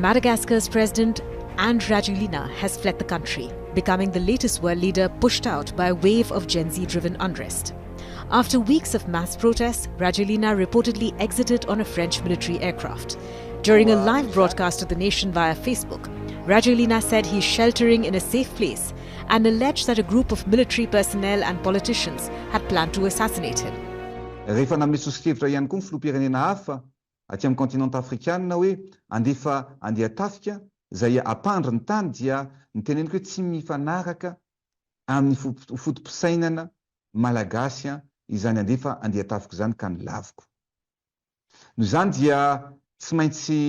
Madagascar's president, Andry Rajoelina, has fled the country, becoming the latest world leader pushed out by a wave of Gen Z-driven unrest. After weeks of mass protests, Rajoelina reportedly exited on a French military aircraft. During a live broadcast to the nation via Facebook, Rajoelina said he's sheltering in a safe place and alleged that a group of military personnel and politicians had planned to assassinate him. Rehefa namesoskevitra ihany koa ny filoham-pirenena hafa aty amin'ny kontinanta afrikanina hoe andefa andeha tafika izay ampandry ny tany dia niteneniko hoe tsy mifanaraka amin'ny fotom-pisainana malagasy izany andefa andeha tafika izany ka ny laviko. Noho izany dia tsy maintsy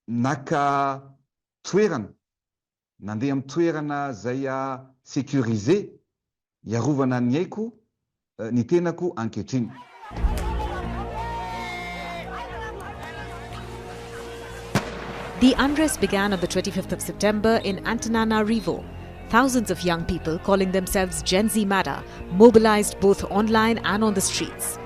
naka toerana nandeha amin'ny toerana izay sécurisé iarovana ny aiko ny tenako ankehitriny. The unrest began on the 25th of September in Antananarivo. Thousands of young people, calling themselves Gen Z Mada, mobilized both online and on the streets.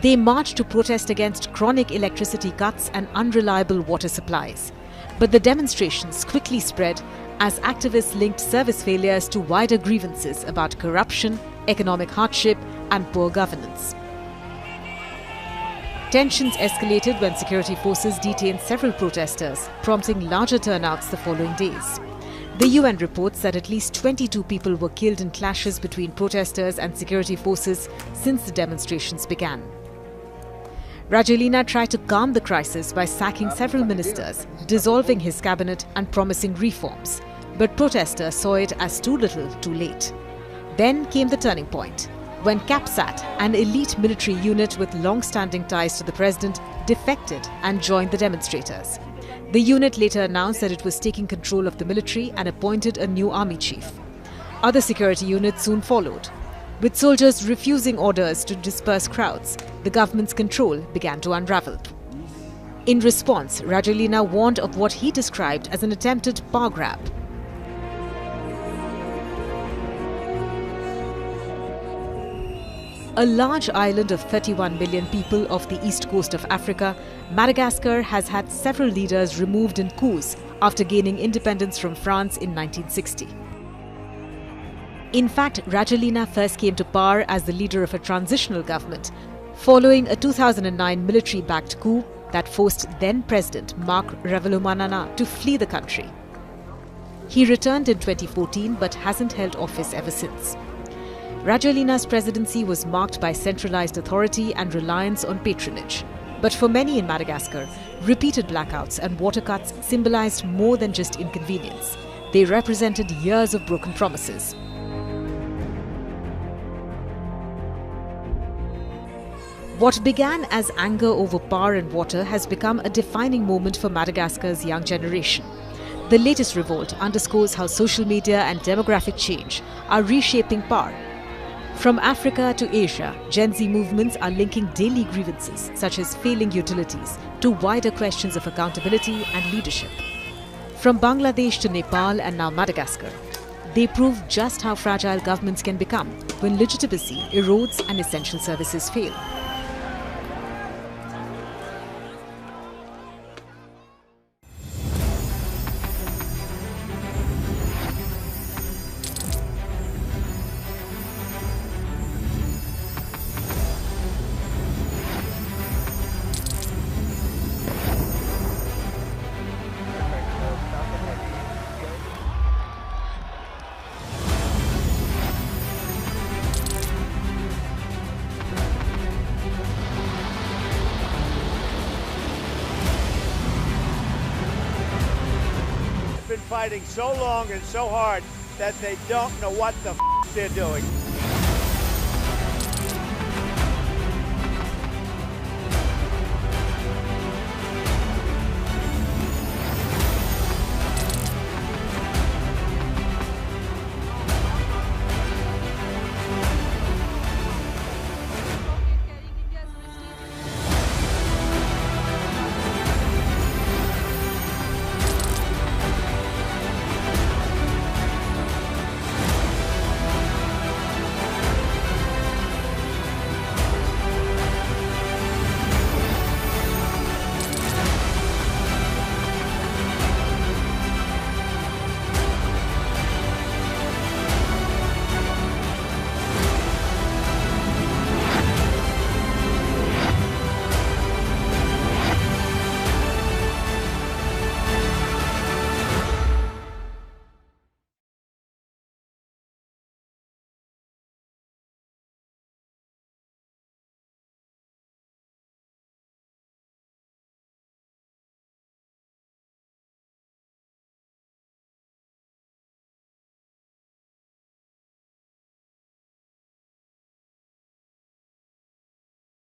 They marched to protest against chronic electricity cuts and unreliable water supplies. But the demonstrations quickly spread as activists linked service failures to wider grievances about corruption, economic hardship, and poor governance. Tensions escalated when security forces detained several protesters, prompting larger turnouts the following days. The UN reports that at least 22 people were killed in clashes between protesters and security forces since the demonstrations began. Rajoelina tried to calm the crisis by sacking several ministers, dissolving his cabinet and promising reforms. But protesters saw it as too little, too late. Then came the turning point, when CAPSAT, an elite military unit with long-standing ties to the president, defected and joined the demonstrators. The unit later announced that it was taking control of the military and appointed a new army chief. Other security units soon followed. With soldiers refusing orders to disperse crowds, the government's control began to unravel. In response, Rajoelina warned of what he described as an attempted power grab. A large island of 31 million people off the east coast of Africa, Madagascar has had several leaders removed in coups after gaining independence from France in 1960. In fact, Rajoelina first came to power as the leader of a transitional government, following a 2009 military-backed coup that forced then-President Marc Ravalomanana to flee the country. He returned in 2014 but hasn't held office ever since. Rajoelina's presidency was marked by centralized authority and reliance on patronage. But for many in Madagascar, repeated blackouts and water cuts symbolized more than just inconvenience. They represented years of broken promises. What began as anger over power and water has become a defining moment for Madagascar's young generation. The latest revolt underscores how social media and demographic change are reshaping power. From Africa to Asia, Gen Z movements are linking daily grievances such as failing utilities to wider questions of accountability and leadership. From Bangladesh to Nepal and now Madagascar, they prove just how fragile governments can become when legitimacy erodes and essential services fail. Been fighting so long and so hard that they don't know what the they're doing.